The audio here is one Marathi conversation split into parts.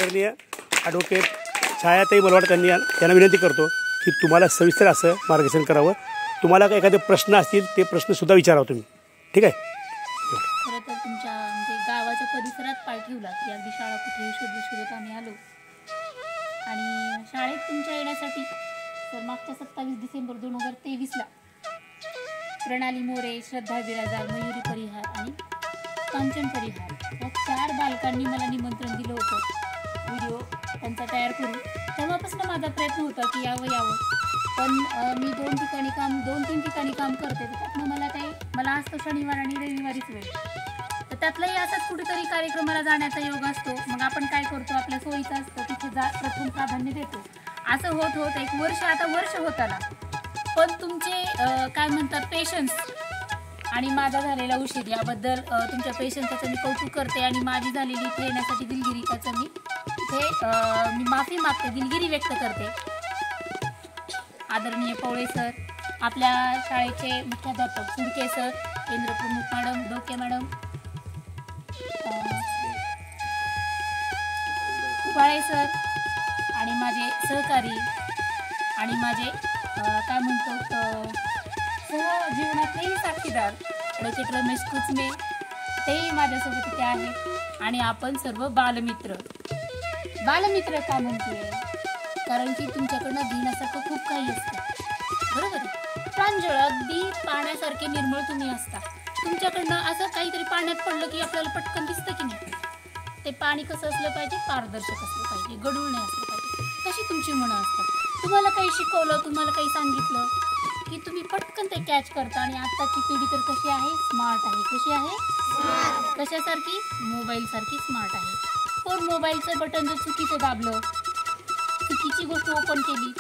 आदरणीय ॲडव्होकेट छायाताई बलवाड यांना विनंती करतो की तुम्हाला सविस्तर असं मार्गदर्शन करावं. तुम्हाला काही एखादे प्रश्न असतील ते प्रश्नसुद्धा विचारावं तुम्ही. ठीक आहे. खरं तर तुमच्या म्हणजे गावाच्या परिसरात पाय ठेवला की अगदी शाळा कुठेही शोधत आम्ही आलो. आणि शाळेत तुमच्या येण्यासाठी तर मागच्या 27 डिसेंबर 2023ला प्रणाली मोरे, श्रद्धा बिराजदार, मयुरी परिहार आणि कांचन परिहार या 4 बालकांनी मला निमंत्रण दिलं होतं व्हिडिओ त्यांचा तयार करून. तेव्हापासून माझा प्रयत्न होता की यावं पण मी 2-3 ठिकाणी काम करते. तर त्यातनं मला असतो शनिवार आणि रविवारीच वेळ. तर त्यातलाही असाच कुठेतरी कार्यक्रमाला जाण्याचा योग असतो. मग आपण काय करतो, आपल्या सोयीचं असतं तिथे प्रथम प्राधान्य देतो. असं होत एक वर्ष होत आला. पण तुमचे काय म्हणतात पेशन्स आणि माझा झालेला उशीर याबद्दल तुमच्या पेशन्सचं मी कौतुक करते. आणि माझी झालेली इथे येण्यासाठी दिलगिरी त्याचं मी माफी मागते, दिलगिरी व्यक्त करते. आदरणीय पवळे सर, आपल्या शाळेचे मुख्याध्यापक सुडके सर, केंद्र प्रमुख मॅडम, डोके मॅडम, उबाळे सर आणि माझे सहकारी आणि माझे काय म्हणतो सहजीवनातलेही साक्षीदार ॲडव्होकेट रमेश कुचमे, तेही माझ्यासोबत इथे आहेत. आणि आपण सर्व बालमित्र का म्हणतोय कारण की तुमच्याकडनं घेण्यासारखं खूप काही असतं. बरोबर आहे. प्रांजळ अगदी पाण्यासारखे निर्मळ तुम्ही असता. तुमच्याकडनं असं काहीतरी पाण्यात पडलं की आपल्याला पटकन दिसतं की नाही. ते पाणी कसं असलं पाहिजे, पारदर्शक असलं पाहिजे, गढूळ नाही असलं पाहिजे. तशी तुमची मनं असतात. तुम्हाला काही शिकवलं, तुम्हाला काही सांगितलं की तुम्ही पटकन ते कॅच करता. आणि आत्ताची पिढी तर कशी आहे, स्मार्ट आहे. कशी आहे, कशासारखी, मोबाईल सारखी स्मार्ट आहे. पण मोबाईलचं बटन जर चुकीचं दाबलं, चुकीची गोष्ट ओपन केली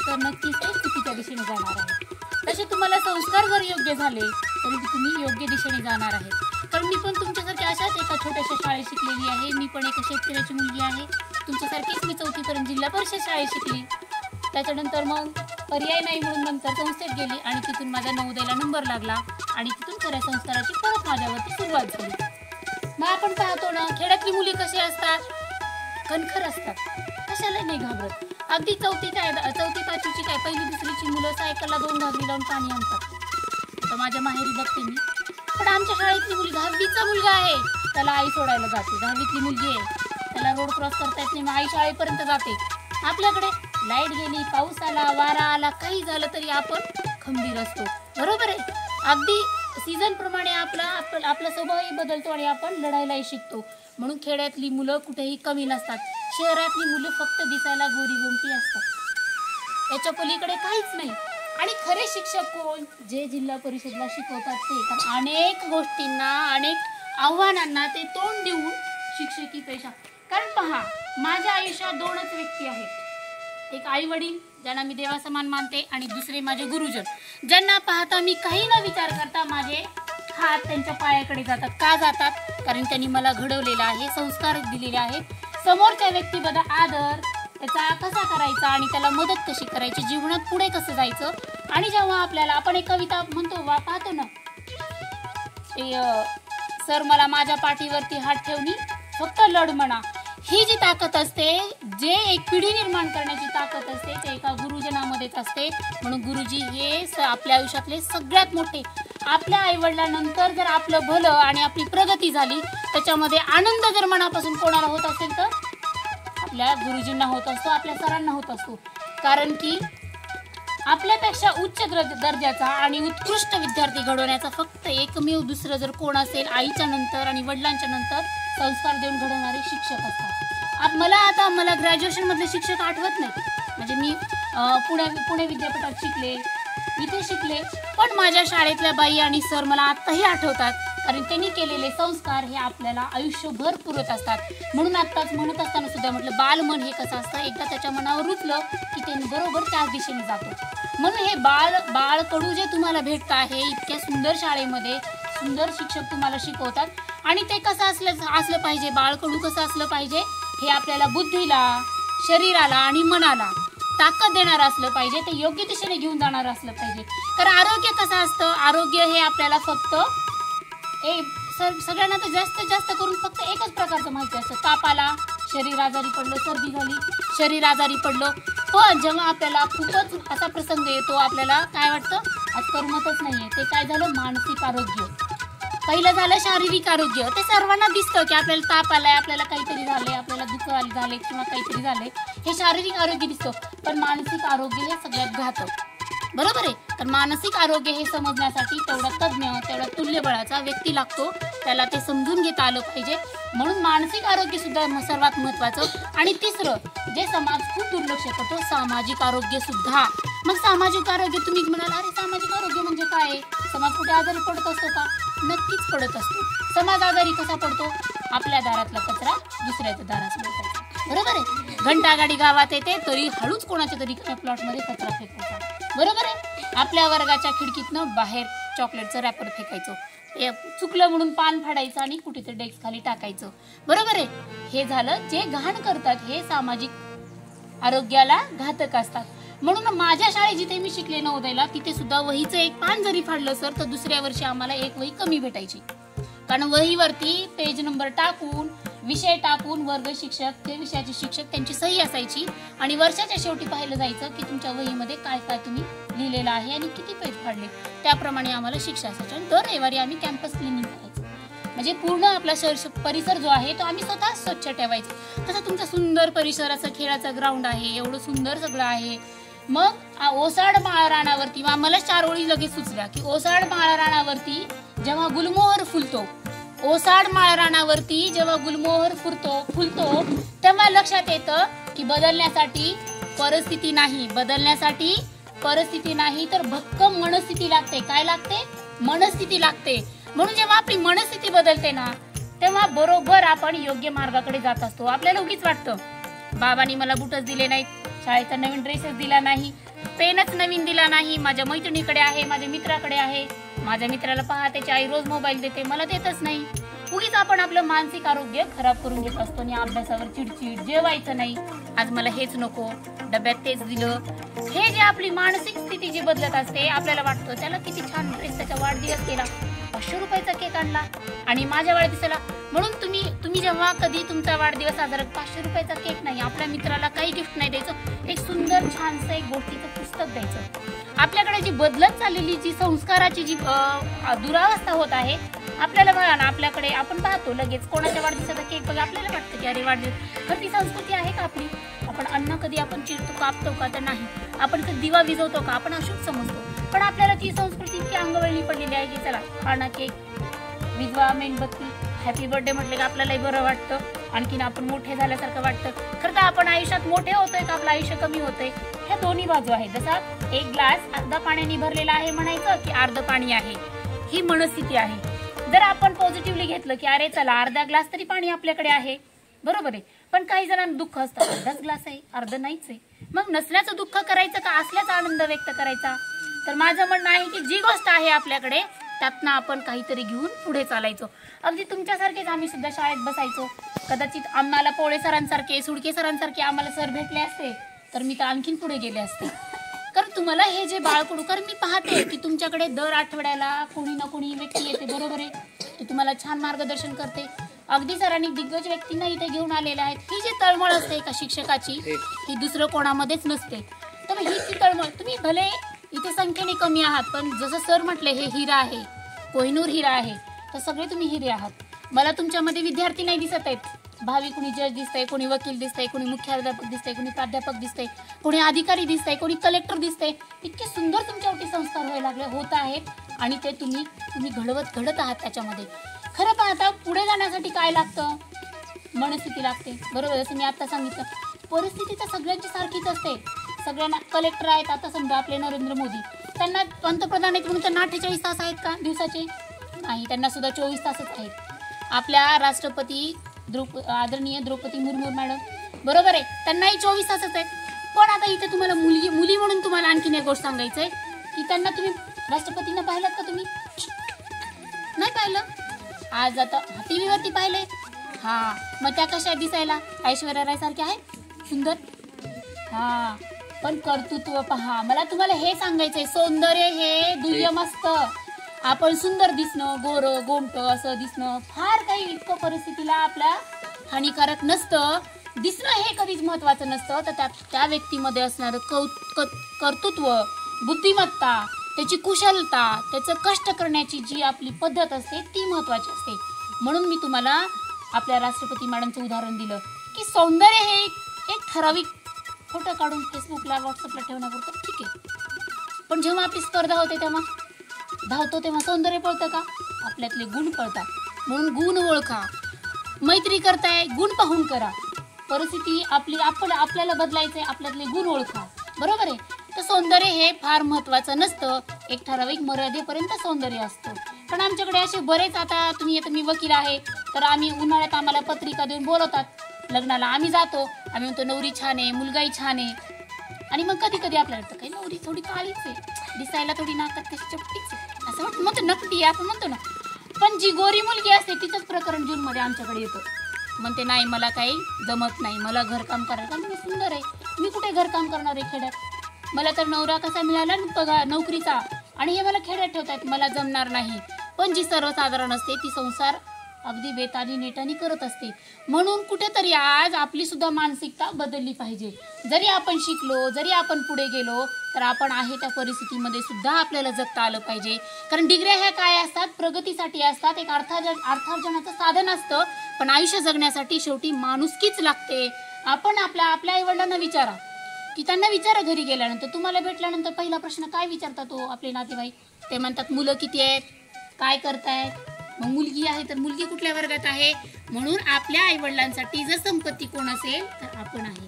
तर नक्कीच ते चुकीच्या दिशेने जाणार आहे. तसे तुम्हाला संस्कार जर योग्य झाले तरी तुम्ही योग्य दिशेने जाणार आहे. कारण मी पण तुमच्यासारखी अशाच एका छोट्याशा शाळेत शिकलेली आहे. मी पण एका शेतकऱ्याची मुलगी आहे. तुमच्यासारखीच मी 4थीपर्यंत जिल्हा परिषद शाळेत शिकली. त्याच्यानंतर मग पर्याय नाही म्हणून नंतर संस्थेत गेली आणि तिथून माझा नवोदयला नंबर लागला आणि तिथून खऱ्या संस्काराची परत माझ्यावरती सुरुवात झाली. मग आपण पाहतो ना, खेड्यातली मुली कशी असतात, कणखर असतात, कशाला नाही घाबरत. अगदी 4थी-5वीची काय 1ली-2रीची मुलं सायकलला 2 घागरी लावून पाणी आणतात. तर माझ्या माहेरी बघते मी. पण आमच्या शाळेतली मुली, 10वीचा मुलगा आहे त्याला आई सोडायला जाते. 10वीतली मुलगी आहे त्याला रोड क्रॉस करता येत नाही, मग आई शाळेपर्यंत जाते. आपल्याकडे लाईट गेली, पाऊस आला, वारा आला, काही झालं तरी आपण खंबीर असतो. बरोबर आहे. अगदी सीझन प्रमाणे आपला स्वभावही बदलतो आणि आपण लढायलाही शिकतो. म्हणून खेड्यातली मुलं कुठेही कमी नसतात. शहरातली मुलं फक्त दिसायला गोरी-गोमटी असतात, याच्या पलीकडे काहीच नाही. आणि खरे शिक्षक कोण, जे जिल्हा परिषदला शिकवतात ते. कारण अनेक गोष्टींना, अनेक आव्हानांना ते तोंड देऊन शिक्षकी पेशा. कारण पहा, माझ्या आयुष्यात 2च व्यक्ती आहेत. एक आई वडील ज्यांना मी देवासमान मानते आणि दुसरे माझे गुरुजन, ज्यांना पाहता मी काही न विचार करता माझे हात त्यांच्या पायाकडे जातात. का जातात? कारण त्यांनी मला घडवलेलं आहे, संस्कार दिलेले आहेत. समोरच्या व्यक्तीबद्दल आदर, त्याचा कसा करायचा आणि त्याला मदत कशी करायची, जीवनात पुढे कसं जायचं. आणि जेव्हा आपण एक कविता म्हणतो पाहतो ना, ते सर मला माझ्या पाठीवरती हात ठेवणी फक्त लढ म्हणा. ही जी ताकद असते, जे एक पिढी निर्माण करण्याची ताकद असते, ते एका गुरुजनामध्येच असते. म्हणून गुरुजी हे आपल्या आयुष्यातले सगळ्यात मोठे. आपल्या आईवडिलांनंतर जर आपलं भलं आणि आपली प्रगती झाली, त्याच्यामध्ये आनंद जर मनापासून कोणाला होत असेल तर आपल्या गुरुजींना होत असतो, आपल्या सरांना होत असतो. कारण की आपल्यापेक्षा उच्च दर्जाचा आणि उत्कृष्ट विद्यार्थी घडवण्याचा फक्त एकमेव दुसरं जर कोण असेल, आईच्या नंतर आणि वडिलांच्या नंतर संस्कार देऊन घडवणारे शिक्षक असतात. मला ग्रॅज्युएशनमधले शिक्षक आठवत नाही. म्हणजे मी पुणे विद्यापीठात शिकले, इथे शिकले. पण माझ्या शाळेतल्या बाई आणि सर मला आत्ताही आठवतात. कारण त्यांनी केलेले संस्कार हे आपल्याला आयुष्यभर पुरत असतात. म्हणून आत्ताच म्हणत असताना सुद्धा म्हटलं, बालमन हे कसं असतं, एकदा त्याच्या मनावर रुतलं की ते बरोबर त्याच दिशेने जातो. म्हणून हे बाळकडू जे तुम्हाला भेटतं आहे, इतक्या सुंदर शाळेमध्ये सुंदर शिक्षक तुम्हाला शिकवतात. आणि ते कसं असलं पाहिजे, बाळकडू कसं असलं पाहिजे, हे आपल्याला बुद्धीला, शरीराला आणि मनाला ताकद देणारं असलं पाहिजे. ते योग्य दिशेने घेऊन जाणारं असलं पाहिजे. कारण आरोग्य कसं असतं, आरोग्य हे आपल्याला फक्त सगळ्यांना तर जास्त करून फक्त एकच प्रकारचं माहिती असतं. ताप आला, शरीर आजारी पडलं, सर्दी झाली, शरीर आजारी पडलं. पण जेव्हा आपल्याला खूपच असा प्रसंग येतो, आपल्याला काय वाटतं, आज करमतच नाहीये, ते काय झालं, मानसिक आरोग्य. पहिलं झालं शारीरिक आरोग्य, ते सर्वांना दिसतं की आपल्याला ताप आलाय, आपल्याला काहीतरी झालंय, आपल्याला दुःख झाले किंवा काहीतरी झालंय, हे शारीरिक आरोग्य दिसतं. पण मानसिक आरोग्य हे सगळ्यात घातक, बरोबर आहे. तर मानसिक आरोग्य हे समजण्यासाठी तेवढा तज्ज्ञ, तेवढा तुल्यबळाचा व्यक्ती लागतो, त्याला ते समजून घेता आलं पाहिजे. म्हणून मानसिक आरोग्य सुद्धा सर्वात महत्त्वाचं. आणि तिसरं जे समाज खूप दुर्लक्ष करतो, सामाजिक आरोग्य सुद्धा. मग सामाजिक आरोग्य तुम्ही म्हणाल, अरे सामाजिक आरोग्य म्हणजे काय? समाज कुठे आजारी पडत असतो का? नक्कीच पडत असतो. समाज आजारी कसा पडतो? आपल्या दारातला कचरा दुसऱ्याच्या दारात फेकायचा, बरोबर आहे. घंटागाडी गावात येते तरी हळूच कोणाच्या तरी प्लॉटमध्ये कचरा फेकायचा, बरोबर आहे. आपल्या वर्गाच्या खिडकीतनं बाहेर चॉकलेटचं रॅपर फेकायचं, चुकलं म्हणून पान फाडायचं आणि कुठेतरी डेस्क खाली टाकायचं, बरोबर आहे. हे झालं जे घाण करतात, हे सामाजिक आरोग्याला घातक असतात. म्हणून माझ्या शाळेत जिथे मी शिकले नवोदयला, तिथे सुद्धा वहीचं एक पान जरी फाडलं सर, तर दुसऱ्या वर्षी आम्हाला एक वही कमी भेटायची. कारण वहीवरती पेज नंबर टाकून, विषय टाकून, वर्ग शिक्षक, ते विषयाचे शिक्षक, त्यांची सही असायची. आणि वर्षाच्या शेवटी पाहिलं जायचं की तुमच्या वहीमध्ये काय काय तुम्ही लिहिलेलं आहे आणि किती पेज फाडले. त्याप्रमाणे आम्हाला शिक्षा असायची. आणि दर रविवारी आम्ही कॅम्पस क्लिनिंग करायचो. म्हणजे पूर्ण आपला परिसर जो आहे तो आम्ही स्वतः स्वच्छ ठेवायचो. तसं तुमचा सुंदर परिसर, असं खेळाचं ग्राउंड आहे, एवढं सुंदर सगळं आहे. मग ओसाड माळरानावरती मला 4 ओळी लगेच सुचल्या की ओसाड माळरानावरती जेव्हा गुलमोहर फुलतो, ओसाड माळरानावरती जेव्हा गुलमोहर फुलतो तेव्हा लक्षात येतं की बदलण्यासाठी परिस्थिती नाही, बदलण्यासाठी परिस्थिती नाही तर भक्कम मनस्थिती लागते. काय लागते? मनस्थिती लागते. म्हणून जेव्हा आपली मनस्थिती बदलते ना, तेव्हा बरोबर आपण योग्य मार्गाकडे जात असतो. आपल्याला उगीच वाटतं, बाबांनी मला बुटच दिले नाहीत, शाळेचा नवीन ड्रेसच दिला नाही, पेनच नवीन दिला नाही, माझ्या मैत्रिणीकडे आहे, माझ्या मित्राकडे आहे, माझ्या मित्राला पहा त्याची आई रोज मोबाईल देते, मला देतच नाही. उगीच आपण आपलं मानसिक आरोग्य खराब करून घेत असतो. आणि अभ्यासावर चिडचिड, जेवायचं नाही, आज मला हेच नको, डब्यात तेच दिलं. हे जे आपली मानसिक स्थिती जी बदलत असते, आपल्याला वाटतं त्याला किती छान ड्रेस, त्याचा वाढदिवस केला, 500 रुपयाचा केक आणला आणि माझ्या वाढदिवसाला. म्हणून तुम्ही जेव्हा कधी तुमचा वाढदिवस साजरा, 500 रुपयाचा केक नाही, आपल्या मित्राला काही गिफ्ट नाही द्यायचं, एक सुंदर छानसं एक गोष्टीचं पुस्तक द्यायचं. आपल्याकडे जी बदलत चाललेली जी संस्काराची जी दुरावस्था होत आहे, आपल्याला बघा ना, आपल्याकडे आपण पाहतो लगेच कोणाच्या वाढदिवसाचा केक बघा, आपल्याला वाटतं की अरे वाढदिवस. खरं ती संस्कृती आहे का आपली? आपण अन्न कधी आपण चिरतो, कापतो का? तर नाही. आपण कधी दिवा विजवतो का? आपण अशुभ समजतो. पण आपल्याला ती संस्कृती इतकी अंगवळणी पडलेली आहे की चला खाणं, केक, विजवा, मेणबत्ती, हॅपी बर्थडे म्हटले की आपल्यालाही बरं वाटतं, आणखीन आपण मोठे झाल्यासारखं वाटतं. खरं तर आपण आयुष्यात मोठे होतोय का आपलं आयुष्य कमी होतंय? ह्या दोन्ही बाजू आहेत. जसा एक ग्लास अर्धा पाण्याने भरलेला आहे म्हणायचं की अर्ध पाणी आहे, ही मनस्थिती आहे. जर आपण पॉझिटिव्हली घेतलं की अरे चला अर्धा ग्लास तरी पाणी आपल्याकडे आहे, बरोबर आहे. पण काही जणांना दुःख असतं, अर्धाच ग्लास आहे, अर्ध नाहीच आहे. मग नसल्याचं दुःख करायचं का असल्याचा आनंद व्यक्त करायचा? तर माझं म्हणणं आहे की जी गोष्ट आहे आपल्याकडे त्यातनं आपण काहीतरी घेऊन पुढे चालायचो. अगदी तुमच्यासारखेच आम्ही सुद्धा शाळेत बसायचो. कदाचित आम्हाला पोळे सरांसारखे, सुडके सरांसारखे आम्हाला सर भेटले असते तर मी तर आणखीन पुढे गेले असते. कारण तुम्हाला हे जे बाळकडू, कारण मी पाहते की तुमच्याकडे दर आठवड्याला कोणी ना कोणी व्यक्ती येते, बरोबर आहे, ती तुम्हाला छान मार्गदर्शन करते. अगदी सरांनी दिग्गज व्यक्तींना इथे घेऊन आलेल्या आहेत. ही जी तळमळ असते एका शिक्षकाची, ही दुसरं कोणामध्येच नसते. तर ही जी तळमळ, तुम्ही भले इथे संख्येने कमी आहात, पण जसं सर म्हटले हे हिरा आहे, कोहिनूर हिरा आहे, तर सगळे तुम्ही हिरे आहात. मला तुमच्यामध्ये विद्यार्थी नाही दिसत आहेत, भावी कोणी जज दिसतंय, कोणी वकील दिसतंय, कोणी मुख्याध्यापक दिसतंय, कोणी प्राध्यापक दिसतंय, कोणी अधिकारी दिसतंय, कोणी कलेक्टर दिसतंय. इतके सुंदर तुमच्यावरती संस्कार व्हायला लागले होत आहेत आणि ते तुम्ही घडत आहात त्याच्यामध्ये. खरं पाहता पुढे जाण्यासाठी काय लागतं? मनस्थिती लागते, बरोबर. जसं मी आता सांगितलं, परिस्थिती तर सगळ्यांची सारखीच असते. सगळ्यांना कलेक्टर आहेत, आता समजा आपले नरेंद्र मोदी, त्यांना पंतप्रधान आहेत म्हणून त्यांना 48 तास आहेत का दिवसाचे? नाही, त्यांना सुद्धा 24 तासच आहेत. आपल्या राष्ट्रपती आदरणीय द्रौपदी मुर्मू मॅडम, बरोबर आहे, त्यांनाही 24 तासच आहेत. पण आता इथे तुम्हाला मुली म्हणून तुम्हाला आणखीन एक गोष्ट सांगायचं आहे की त्यांना तुम्ही राष्ट्रपतींना पाहिलात का? तुम्ही नाही पाहिलं. आज आता टीव्हीवरती पाहिले, हा, मग त्या कशा दिसायला? ऐश्वर्या राय सारख्या आहेत, सुंदर, हा, पण कर्तृत्व पहा. मला तुम्हाला हे सांगायचंय, सौंदर्य हे दुय्यम असतं. आपण सुंदर दिसणं, गोरं गोमटं असं दिसणं फार काही इतकं परिस्थितीला आपल्या हानिकारक नसतं. दिसणं हे कधीच महत्वाचं नसतं, तर त्या व्यक्तीमध्ये असणारं कर्तृत्व, बुद्धिमत्ता, त्याची कुशलता, त्याचं कष्ट करण्याची जी आपली पद्धत असते ती महत्वाची असते. म्हणून मी तुम्हाला आपल्या राष्ट्रपती मॅडमचं उदाहरण दिलं की सौंदर्य हे एक ठराविक फोटो काढून फेसबुकला व्हॉट्सअपला ठेवण्यापुरतं ठीक आहे, पण जेव्हा आपली स्पर्धा होते तेव्हा धावतो तेव्हा सौंदर्य पळतं का? आपल्यातले गुण पळतात. म्हणून गुण ओळखा. मैत्री करताय गुण पाहून करा. परिस्थिती आपल्याला बदलायचंय, आपल्यातले गुण ओळखा. बरोबर आहे. तर सौंदर्य हे फार महत्वाचं नसतं, एक ठराविक मर्यादेपर्यंत सौंदर्य असतं. पण आमच्याकडे असे बरेच, आता मी वकील आहे तर आम्ही उन्हाळ्यात आम्हाला पत्रिका देऊन बोलवतात लग्नाला. आम्ही जातो, आम्ही म्हणतो नवरी छान आहे, मुलगाही छान आहे. आणि मग कधी कधी आपल्याला वाटतं काही नवरी थोडी काळीच आहे, दिसायला थोडी नाकात कशी चपटीच आहे असं वाटतं, म्हणतो नकटी आपण म्हणतो ना. पण जी गोरी मुलगी असते तिचंच प्रकरण जूनमध्ये आमच्याकडे येतं. म्हणते नाही मला काही जमत नाही, मला घरकाम करायचं. मी सुंदर आहे, मी कुठे घरकाम करणार आहे खेड्यात, मला तर नवरा कसा मिळाला पगार नोकरीचा आणि हे मला खेड्यात ठेवतात, मला जमणार नाही. पण जी सर्वसाधारण असते ती संसार अगदी बेतानी नेटानी करत असते. म्हणून कुठेतरी आज आपली सुद्धा मानसिकता बदलली पाहिजे. जरी आपण शिकलो, जरी आपण पुढे गेलो, तर आपण आहे त्या परिस्थितीमध्ये सुद्धा आपल्याला जगता आलं पाहिजे. कारण डिग्र्या ह्या काय असतात? प्रगतीसाठी असतात, एक अर्थार्जनाचं साधन असतं. पण आयुष्य जगण्यासाठी शेवटी माणुसकीच लागते. आपण आपल्या आईवडिलांना विचारा, की त्यांना विचारा घरी गेल्यानंतर, तुम्हाला भेटल्यानंतर पहिला प्रश्न काय विचारतात तो आपले नातेवाईक? ते म्हणतात मुलं किती आहेत, काय करतायत, मग मुलगी आहे तर मुलगी कुठल्या वर्गात आहे. म्हणून आपल्या आईवडिलांसाठी जर संपत्ती कोण असेल तर आपण आहे.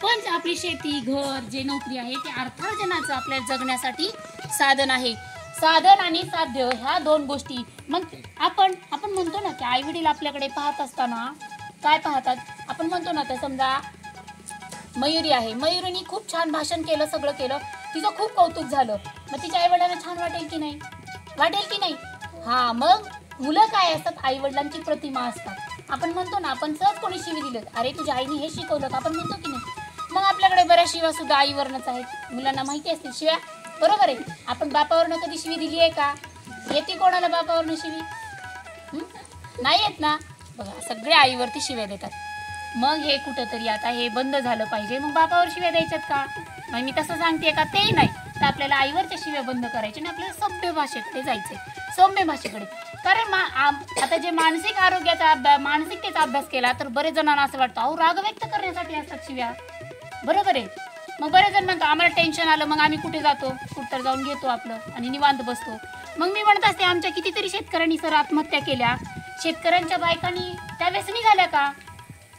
पण आपली शेती, घर, जे नोकरी आहे ते अर्थार्जनाचं आपल्या जगण्यासाठी साधन आहे. साधन आणि साध्य ह्या दोन गोष्टी. मग आपण म्हणतो ना की आई वडील आपल्याकडे पाहत असताना काय पाहतात? आपण म्हणतो ना, तर समजा मयुरी आहे, मयुरीने खूप छान भाषण केलं, सगळं केलं, तिचं खूप कौतुक झालं, मग तिच्या आई वडिलांना छान वाटेल की नाही? वाटेल की नाही? हा, मग मुलं काय असतात? आई वडिलांची प्रतिमा असतात. आपण म्हणतो ना, आपण सहज कोणी शिवी दिलं, अरे तुझ्या आईने हे शिकवलं का, आपण म्हणतो की नाही? मग आपल्याकडे बऱ्याच शिव्या सुद्धा आईवरनच आहेत. मुलांना माहिती असतील शिव्या, बरोबर आहे. आपण बापावरनं कधी शिवी दिली आहे का? येते कोणाला बापावरनं शिवी? नाही येत ना. बघा, सगळे आईवरती शिव्या देतात. मग हे कुठंतरी आता हे बंद झालं पाहिजे. मग बापावर शिव्या द्यायच्यात का? मग मी तसं सांगते का? ते नाही. तर आपल्याला आईवरच्या शिव्या बंद करायचे आणि आपल्याला सभ्य भाषेकडे जायचे, सौम्य भाषेकडे. कारण आता जे मानसिक आरोग्याचा मानसिकतेचा अभ्यास केला तर बरेच जणांना असं वाटतं, अहो राग व्यक्त करण्यासाठी असतात शिव्या, बरोबर आहे. मग बरेच जण म्हणतो आम्हाला टेन्शन आलं, मग आम्ही कुठे जातो, कुठं जाऊन घेतो आपलं आणि निवांत बसतो. मग मी म्हणत असते, आमच्या कितीतरी शेतकऱ्यांनी सर आत्महत्या केल्या. शेतकऱ्यांच्या बायकांनी त्या व्यसनी झाल्या का?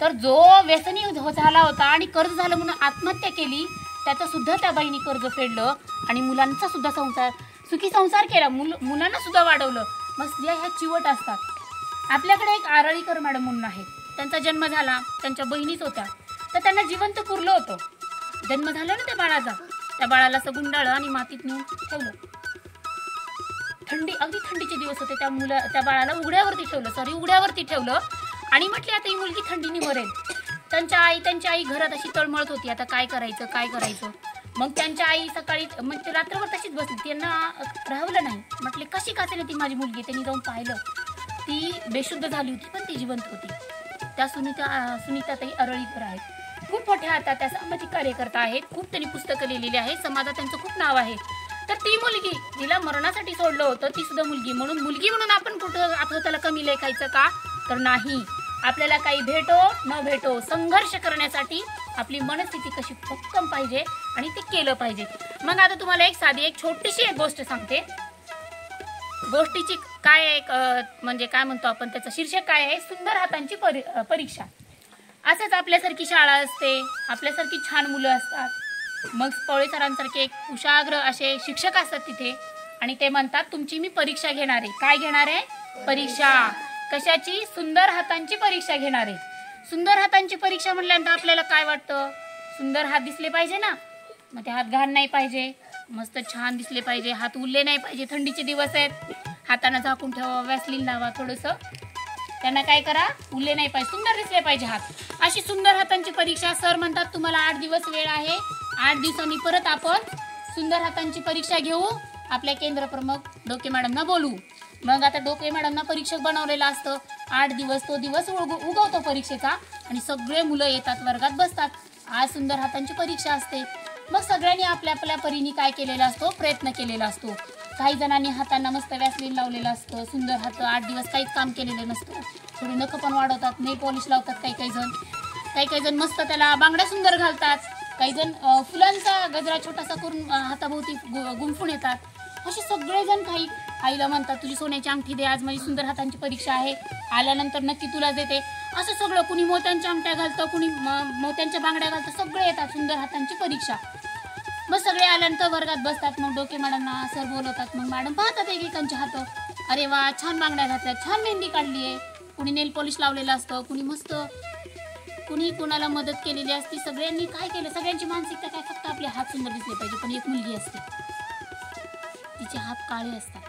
तर जो व्यसनी झाला होता आणि कर्ज झालं म्हणून आत्महत्या केली, त्याचं सुद्धा त्या बाईंनी कर्ज फेडलं आणि मुलांचा सुद्धा सुखी संसार केला, मुलांना सुद्धा वाढवलं. मग स्त्रिया ह्या चिवट असतात. आपल्याकडे एक आरळीकर मॅडम म्हणून आहे, त्यांचा जन्म झाला, त्यांच्या बहिणीच होत्या, तर त्यांना जिवंत पुरलं होतं. जन्म झाला ना त्या बाळाचा, त्या बाळाला असं गुंडाळलं आणि मातीत नेऊन ठेवलं. अगदी थंडीचे दिवस होते, त्या बाळाला उघड्यावरती ठेवलं आणि म्हटले आता ही मुलगी थंडीने मरेल. त्यांची आई घरात अशी तळमळत होती, आता काय करायचं. मग त्यांच्या आई सकाळी मग ते रात्रभर तशीच बसली, त्यांना राहवलं नाही. म्हटले कशी काचेल ती माझी मुलगी. त्यांनी जाऊन पाहिलं, ती बेशुद्ध झाली होती पण ती जिवंत होती. त्या सुनीताताई आरळीकर आहेत, खूप मोठ्या आता त्या सामाजिक कार्यकर्ता आहेत, खूप त्यांनी पुस्तकं लिहिलेली आहेत, समाजात त्यांचं खूप नाव आहे. तर ती मुलगी जिला मरणासाठी सोडलं होतं, ती सुद्धा मुलगी म्हणून आपण कुठं आपल्याला कमी लेखायचं का? तर नाही. आपल्याला काही भेटो न भेटो, संघर्ष करण्यासाठी आपली मनस्थिती कशी भक्कम पाहिजे आणि ते केलं पाहिजे. मग आता तुम्हाला एक छोटीशी गोष्ट सांगते. गोष्टीची काय म्हणजे काय म्हणतो आपण, त्याचं शीर्षक काय आहे? सुंदर हातांची परीक्षा. असंच आपल्यासारखी शाळा असते, आपल्यासारखी छान मुलं असतात. मग पवळे सरांसारखे एक कुशाग्र असे शिक्षक असतात तिथे आणि ते म्हणतात तुमची मी परीक्षा घेणार आहे. काय घेणार आहे? परीक्षा. कशाची? सुंदर हातांची परीक्षा घेणार आहे. सुंदर हातांची परीक्षा म्हटल्यानंतर आपल्याला काय वाटतं? सुंदर हात दिसले पाहिजे ना, मग ते हात घाण नाही पाहिजे, मस्त छान दिसले पाहिजे, हात उरले नाही पाहिजे. थंडीचे दिवस आहेत, हाताने झाकून ठेवा, वॅसलीन लावा, थोडंसं त्यांना काय करा, उरले नाही पाहिजे, सुंदर दिसले पाहिजे हात. अशी सुंदर हातांची परीक्षा. सर म्हणतात तुम्हाला 8 दिवस वेळ आहे, 8 दिवसांनी परत आपण सुंदर हातांची परीक्षा घेऊ, आपल्या केंद्र प्रमुख डोके मॅडमना बोलू. मग आता डोके मॅडमना परीक्षक बनवलेलं असतं. 8 दिवस तो दिवस उगवतो परीक्षेचा आणि सगळे मुलं येतात, वर्गात बसतात. आज सुंदर हातांची परीक्षा असते. मग सगळ्यांनी आपल्या आपल्या परीने काय केलेला असतो, प्रयत्न केलेला असतो. काही जणांनी हातांना मस्त व्यासलीन लावलेलं असतं. सुंदर हात 8 दिवस काहीच काम केलेलं नसतं. थोडी नखं पण वाढवतात, नेल पॉलिश लावतात. काही जण मस्त त्याला बांगड्या सुंदर घालतात. काही जण फुलांचा गजरा छोटासा करून हाताभोवती गुंफून येतात. असे सगळेजण काही आईला म्हणतात, तुझी सोन्याची अंगठी दे, आज माझी सुंदर हातांची परीक्षा आहे, आल्यानंतर नक्की तुला देते. असं सगळं, कुणी मोत्यांच्या अंगठ्या घालतं, कुणी मोत्यांच्या बांगड्या घालतं. सगळे येतात, सुंदर हातांची परीक्षा. मग सगळे आल्यानंतर वर्गात बसतात. मग डोके मॅडमना सर बोलवतात. मग मॅडम पाहतात एकेकांचे हात. अरे वा, छान बांगड्या घातल्या, छान मेहंदी काढली आहे. कुणी नेल पॉलिश लावलेलं असतं, कुणी मस्त, कुणी कोणाला मदत केलेली असते. सगळ्यांनी काय केलं, सगळ्यांची मानसिकता काय, फक्त आपले हात सुंदर दिसले पाहिजे. पण एक मुलगी असते, तिचे हात काळे असतात,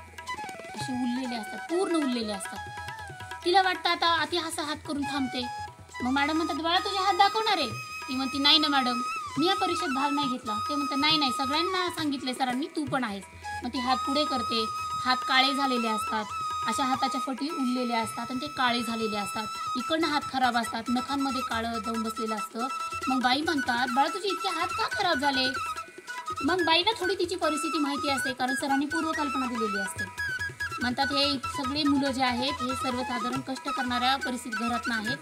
असे उरलेले असतात, पूर्ण उरलेले असतात. तिला वाटतं आता अति असा हात करून थांबते. मग मॅडम म्हणतात, बाळा तुझे हात दाखवणार आहे? ती म्हणते, नाही ना मॅडम, मी या परीक्षेत भाग नाही घेतला. ते म्हणतात, नाही सगळ्यांना सांगितले सरांनी, तू पण आहेस. मग ती हात पुढे करते. हात काळे झालेले असतात, अशा हाताच्या फटी उरलेल्या असतात आणि ते काळे झालेले असतात. इकडनं हात खराब असतात, नखांमध्ये काळं जाऊन बसलेलं असतं. मग बाई म्हणतात, बाळा तुझे इतके हात का खराब झाले? मग बाईला थोडी तिची परिस्थिती माहिती असते, कारण सरांनी पूर्वकल्पना दिलेली असते. म्हणतात, हे सगळे मुलं जे आहेत हे सर्वसाधारण कष्ट करणाऱ्या परिस्थितीत घरात आहेत.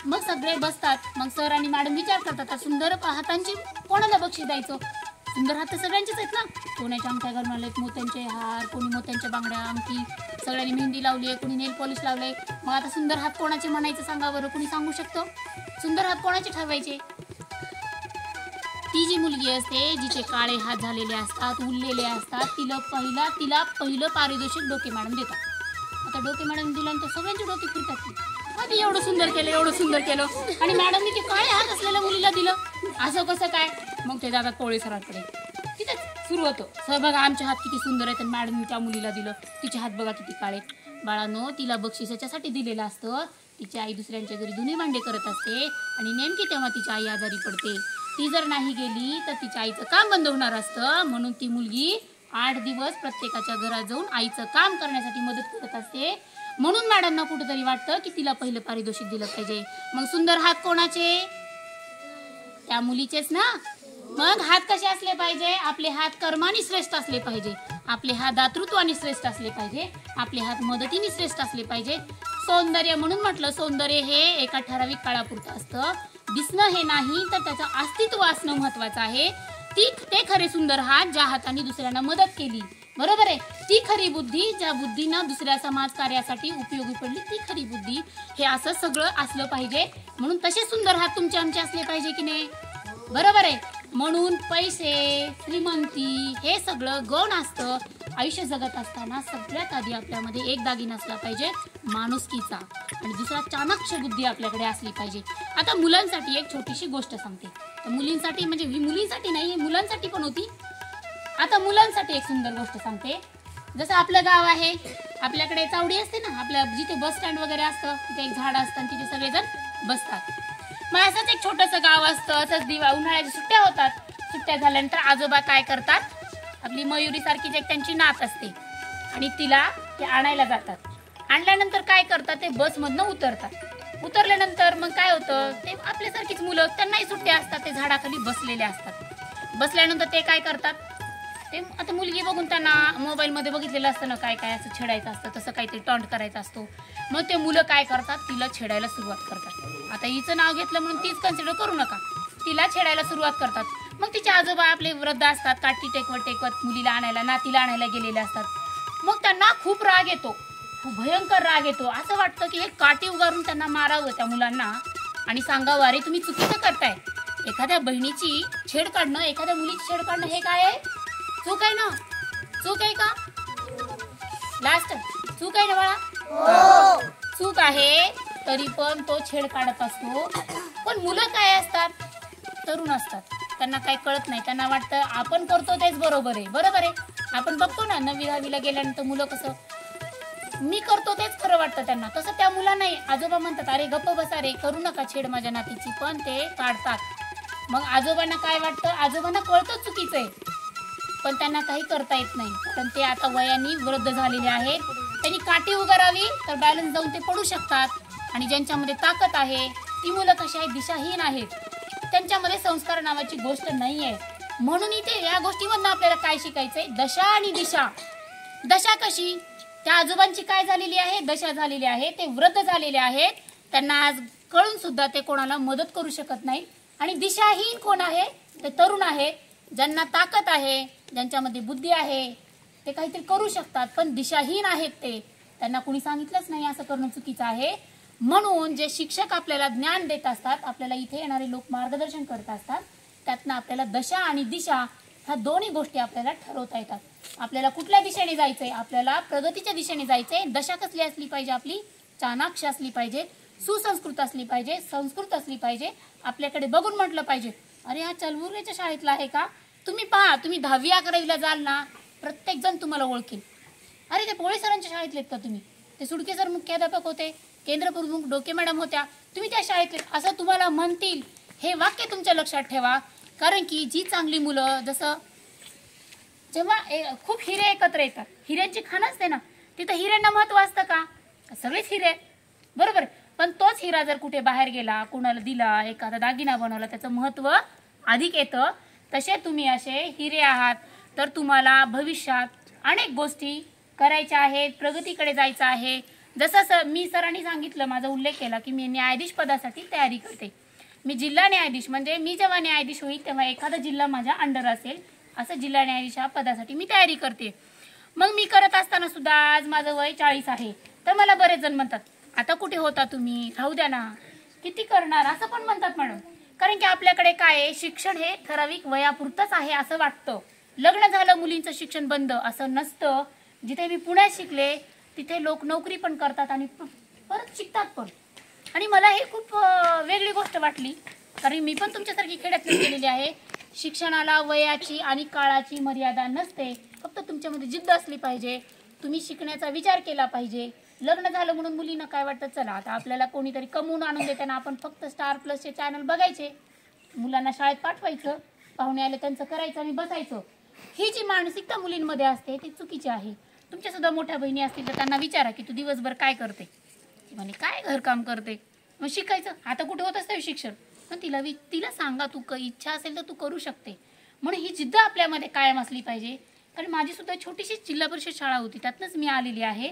मग सगळे बसतात. मग सर आणि मॅडम विचार करतात, सुंदर हातांची कोणाला बक्षीस द्यायचं? सुंदर हात तर सगळ्यांचेच आहेत ना. सोन्याच्या अंगठ्या घालून आले, मोत्यांचे हार, कोणी मोत्यांच्या बांगड्या, अंगठी, सगळ्यांनी मेहंदी लावली आहे, कोणी नेल पॉलिश लावलंय. मग आता सुंदर हात कोणाचे म्हणायचं सांगा बरं, कोणी सांगू शकतो? सुंदर हात कोणाचे ठरवायचे? ती जी मुलगी असते जिचे काळे हात झालेले असतात, उरलेले असतात, तिला पहिलं पारितोषिक डोके मॅडम देतात. आता डोके मॅडम दिल्यानंतर सगळ्यांचे डोके फिरतात. आधी एवढं सुंदर केलं आणि मॅडमने ते काळे हात असलेल्या मुलीला दिलं, असं कसं काय? मग ते जातात पोळे सरांकडे. तिथेच सुरू होतं, सर बघा आमचे हात किती सुंदर आहेत आणि मॅडमने त्या मुलीला दिलं, तिचे हात बघा किती काळे. बाळांनो, तिला बक्षीस याच्यासाठी दिलेलं असतं, तिची आई दुसऱ्यांच्या घरी धुणी भांडे करत असते आणि नेमकी तेव्हा तिची आई आजारी पडते. ती जर नाही गेली तर तिच्या आईचं काम बंद होणार असतं. म्हणून ती मुलगी 8 दिवस प्रत्येकाच्या घरात जाऊन आईचं काम करण्यासाठी मदत करत असते. म्हणून मॅडमना कुठेतरी वाटतं की तिला पहिलं पारितोषिक दिलं पाहिजे. मग सुंदर हात कोणाचे? त्या मुलीचेच ना. मग हात कसे असले पाहिजे? आपले हात कर्माने श्रेष्ठ असले पाहिजे, आपले हात दातृत्वाने श्रेष्ठ असले पाहिजे, आपले हात मदतीने श्रेष्ठ असले पाहिजे. सौंदर्य म्हणून म्हटलं, सौंदर्य हे एका ठराविक काळापुरतं असतं. दिसणं हे नाही तर त्याचं अस्तित्व असणं महत्वाचं आहे. ते खरे सुंदर हात ज्या हाताने दुसऱ्यांना मदत केली, बरोबर आहे. ती खरी बुद्धी, ज्या बुद्धीनं दुसऱ्या समाज कार्यासाठी उपयोगी पडली, ती खरी बुद्धी. हे असं सगळं असलं पाहिजे. म्हणून तसे सुंदर हात तुमचे आमचे असले पाहिजे की नाही, बरोबर आहे. म्हणून पैसे, श्रीमंती हे सगळं गौण असतं. आयुष्य जगत असताना सगळ्यात आधी आपल्यामध्ये एक दागिना असला पाहिजे, माणुसकीचा, आणि दुसरा चाणक्ष बुद्धी आपल्याकडे असली पाहिजे. आता मुलांसाठी एक छोटीशी गोष्ट सांगते. तर मुलींसाठी म्हणजे ही मुलींसाठी नाही, ही मुलांसाठी पण होती. आता मुलांसाठी एक सुंदर गोष्ट सांगते. जसं आपलं गाव आहे, आपल्याकडे चावडी असते ना, आपल्या जिथे बस स्टँड वगैरे असतं तिथे एक झाड असतं आणि तिथे सगळेजण बसतात. मग असंच एक छोटंसं गाव असतं. असंच उन्हाळ्याच्या सुट्ट्या होतात. सुट्ट्या झाल्यानंतर आजोबा काय करतात, आपली मयुरी सारखीच एक त्यांची नात असते आणि तिला ते आणायला जातात. आणल्यानंतर काय करतात, ते बसमधनं उतरतात. उतरल्यानंतर मग काय होतं, ते आपल्यासारखीच मुलं, त्यांनाही सुट्ट्या असतात, ते झाडाखाली बसलेले असतात. बसल्यानंतर ते काय करतात, ते आता मुलगी बघून त्यांना मोबाईलमध्ये बघितलेलं असतं ना, काय काय असं छेडायचं असतं, तसं काहीतरी टॉन्ट करायचा असतो. मग ते मुलं काय करतात, तिला छेडायला सुरुवात करतात. आता हिचं नाव घेतलं म्हणून तीच कन्सिडर करू नका, तिला छेडायला सुरुवात करतात. मग तिचे आजोबा आपले वृद्ध असतात, काठी टेकवत मुलीला आणायला, नातीला आणायला गेलेले असतात. मग त्यांना खूप राग येतो, खूप भयंकर राग येतो. असं वाटतं की हे काठी उगारून त्यांना मारावं त्या मुलांना आणि सांगावं, अरे तुम्ही चुकीचं करताय. एखाद्या बहिणीची छेड काढणं, एखाद्या मुलीची छेड काढणं हे काय आहे, चूक आहे ना? चूक आहे का? लास्ट चूक आहे ना बाळा? चूक आहे, तरी पण तो छेड काढत असतो. पण मुलं काय असतात, तरुण असतात, त्यांना काही कळत नाही. त्यांना वाटतं आपण करतो तेच बरोबर आहे. बरोबर आहे, आपण बघतो ना 9वी 10वीला गेल्यानंतर मुलं कसं, मी करतो तेच खरं वाटतं त्यांना. तसं त्या मुलांनाही आजोबा म्हणतात, अरे गप्प बसा रे, करू नका छेड माझ्या नातीची, पण ते काढतात. मग आजोबांना काय वाटतं, आजोबांना कळतं चुकीचं आहे, पण त्यांना काही करता येत नाही, कारण ते आता वयाने वृद्ध झालेले आहेत. त्यांनी काठी उगारावी तर बॅलन्स जाऊन ते पडू शकतात आणि ज्यांच्यामध्ये ताकद आहे ती मुलं कशी आहेत, दिशाहीन आहेत, त्यांच्यामध्ये संस्कार नावाची गोष्ट नाही आहे. म्हणून इथे या गोष्टीमधनं आपल्याला काय शिकायचंय, दशा आणि दिशा. दशा कशी, त्या आजोबांची काय झालेली आहे, दशा झालेली आहे, ते वृद्ध झालेले आहेत, त्यांना आज कळून सुद्धा ते कोणाला मदत करू शकत नाही. आणि दिशाहीन कोण आहे, ते तरुण आहेत, ज्यांना ताकद आहे, ज्यांच्यामध्ये बुद्धी आहे, ते काहीतरी करू शकतात, पण दिशाहीन आहेत, ते त्यांना कोणी सांगितलंच नाही असं करणं चुकीचं आहे. म्हणून जे शिक्षक आपल्याला ज्ञान देत असतात, आपल्याला इथे येणारे लोक मार्गदर्शन करत असतात, त्यातनं आपल्याला दशा आणि दिशा ह्या दोन्ही गोष्टी आपल्याला ठरवता येतात. आपल्याला कुठल्या दिशेने जायचंय, आपल्याला प्रगतीच्या दिशेने जायचंय. दशा कसली असली पाहिजे, आपली चाणाक्ष असली पाहिजे, सुसंस्कृत असली पाहिजे, संस्कृत असली पाहिजे. आपल्याकडे बघून म्हटलं पाहिजे, अरे हा चलबुर्गेच्या शाळेतला आहे का. तुम्ही पहा, तुम्ही 10वी 11वीला जाल ना, प्रत्येक जण तुम्हाला ओळखेल. अरे ते पोळे सरांच्या शाळेतलेत का तुम्ही, ते सुडके सर मुख्याध्यापक होते, केंद्र प्रमुख डोके मॅडम होत्या, तुम्ही त्या शाळेतले, असं तुम्हाला म्हणतील. हे वाक्य तुमच्या लक्षात ठेवा. कारण की जी चांगली मुलं, जसं जेव्हा खूप हिरे एकत्र येतात, हिऱ्यांची खाण असते ना, तिथं हिऱ्यांना महत्व असतं का, सगळेच हिरे बरोबर. पण तोच हिरा जर कुठे बाहेर गेला, कुणाला दिला, एखादा दागिना बनवला, त्याचं महत्व अधिक येतं. तसे तुम्ही असे हिरे आहात, तर तुम्हाला भविष्यात अनेक गोष्टी करायच्या आहेत, प्रगतीकडे जायचं आहे. जसं मी सरांनी सांगितलं, माझा उल्लेख केला की मी न्यायाधीश पदासाठी तयारी करते. मी जिल्हा न्यायाधीश, म्हणजे मी जेव्हा न्यायाधीश होईल तेव्हा एखादा जिल्हा माझ्या अंडर असेल, असं जिल्हा न्यायाधीश या पदासाठी मी तयारी करते. मग मी करत असताना सुद्धा आज माझं वय 40 आहे. तर मला बरेच जण म्हणतात, आता कुठे होता तुम्ही, राहू द्या ना, किती करणार, असं पण म्हणतात मॅडम. कारण की आपल्याकडे काय आहे, शिक्षण हे ठराविक वयापुरतंच आहे असं वाटतं. लग्न झालं मुलींचं शिक्षण बंद असं नसतं. जिथे मी पुण्यात शिकले तिथे लोक नोकरी पण करतात आणि परत शिकतात पण. आणि मला हे खूप वेगळी गोष्ट वाटली, कारण मी पण तुमच्यासारखी खेड्यात गेलेली आहे. शिक्षणाला वयाची आणि काळाची मर्यादा नसते, फक्त तुमच्यामध्ये जिद्द असली पाहिजे, तुम्ही शिकण्याचा विचार केला पाहिजे. लग्न झालं म्हणून मुलींना काय वाटतं, चला आता आपल्याला कोणीतरी कमवून आणून देताना आपण फक्त स्टार प्लसचे चॅनल बघायचे, मुलांना शाळेत पाठवायचं, पाहुणे आले त्यांचं करायचं आणि बसायचं. ही जी मानसिकता मुलींमध्ये असते ती चुकीची आहे. तुमच्या सुद्धा मोठ्या बहिणी असतील तर त्यांना विचारा की तू दिवसभर काय करते, म्हणे काय घरकाम करते, मग शिकायचं. आता कुठे होत असतं शिक्षण, पण तिला सांगा, तू इच्छा असेल तर तू करू शकते. म्हणून ही जिद्द आपल्यामध्ये कायम असली पाहिजे. कारण माझी सुद्धा छोटीशी जिल्हा परिषद शाळा होती, त्यातनंच मी आलेली आहे.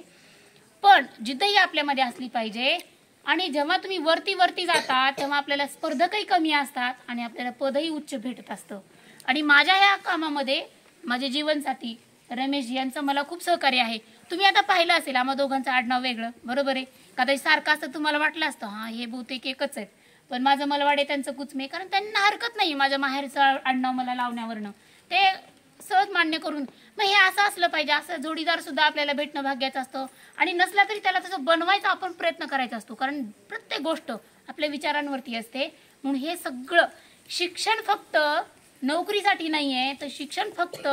पण जिद्दही आपल्यामध्ये असली पाहिजे. आणि जेव्हा तुम्ही वरती जाता तेव्हा आपल्याला स्पर्धकही कमी असतात आणि आपल्याला पदही उच्च भेटत असतं. आणि माझ्या ह्या कामामध्ये माझे जीवनसाथी रमेश यांचं मला खूप सहकार्य आहे. तुम्ही आता पाहिलं असेल, आम्हा दोघांचं आडनाव वेगळं, बरोबर आहे. कदाचित सारखं असं तुम्हाला वाटलं असतं, हां हे बहुतेक एकच आहेत, पण माझं मलवाडे त्यांचं कुचमे, कारण त्यांना हरकत नाही माझ्या माहेरचं आडनाव मला लावण्यावरनं, ते सहज मान्य करून. मग हे असं असलं पाहिजे. असं जोडीदार सुद्धा आपल्याला भेटणं भाग्याचं असतं, आणि नसला तरी त्याला तसं बनवायचा आपण प्रयत्न करायचा असतो, कारण प्रत्येक गोष्ट आपल्या विचारांवरती असते. म्हणून हे सगळं शिक्षण फक्त नोकरीसाठी नाही आहे, तर शिक्षण फक्त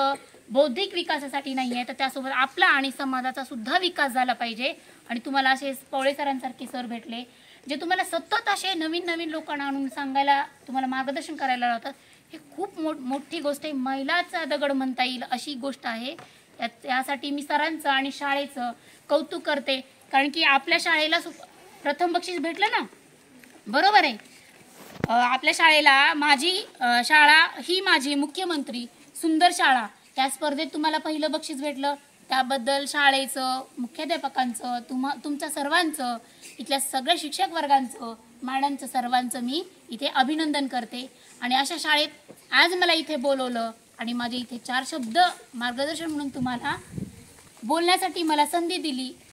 बौद्धिक विकासासाठी नाही आहे, तर त्यासोबत आपला आणि समाजाचा सुद्धा विकास झाला पाहिजे. आणि तुम्हाला असे पवळे सरांसारखे सर भेटले, जे तुम्हाला सतत असे नवीन लोकांना आणून सांगायला, तुम्हाला मार्गदर्शन करायला लावतात. हे खूप मोठी गोष्ट आहे. मैलाचा दगड म्हणता येईल अशी गोष्ट आहे. यासाठी मी सरांचं आणि शाळेचं कौतुक करते. कारण की आपल्या शाळेला प्रथम बक्षीस भेटलं ना, बरोबर आहे. आपल्या शाळेला माझी शाळा ही माझी मुख्यमंत्री सुंदर शाळा त्या स्पर्धेत तुम्हाला पहिलं बक्षीस भेटलं. त्याबद्दल शाळेचं, मुख्याध्यापकांचं, तुमच्या सर्वांचं, इथल्या सगळ्या शिक्षक वर्गांचं, मॅडमचं, सर्वांचं मी इथे अभिनंदन करते. आणि अशा शाळेत आज मला इथे बोलवलं आणि माझे इथे 4 शब्द मार्गदर्शन म्हणून तुम्हाला बोलण्यासाठी मला संधी दिली.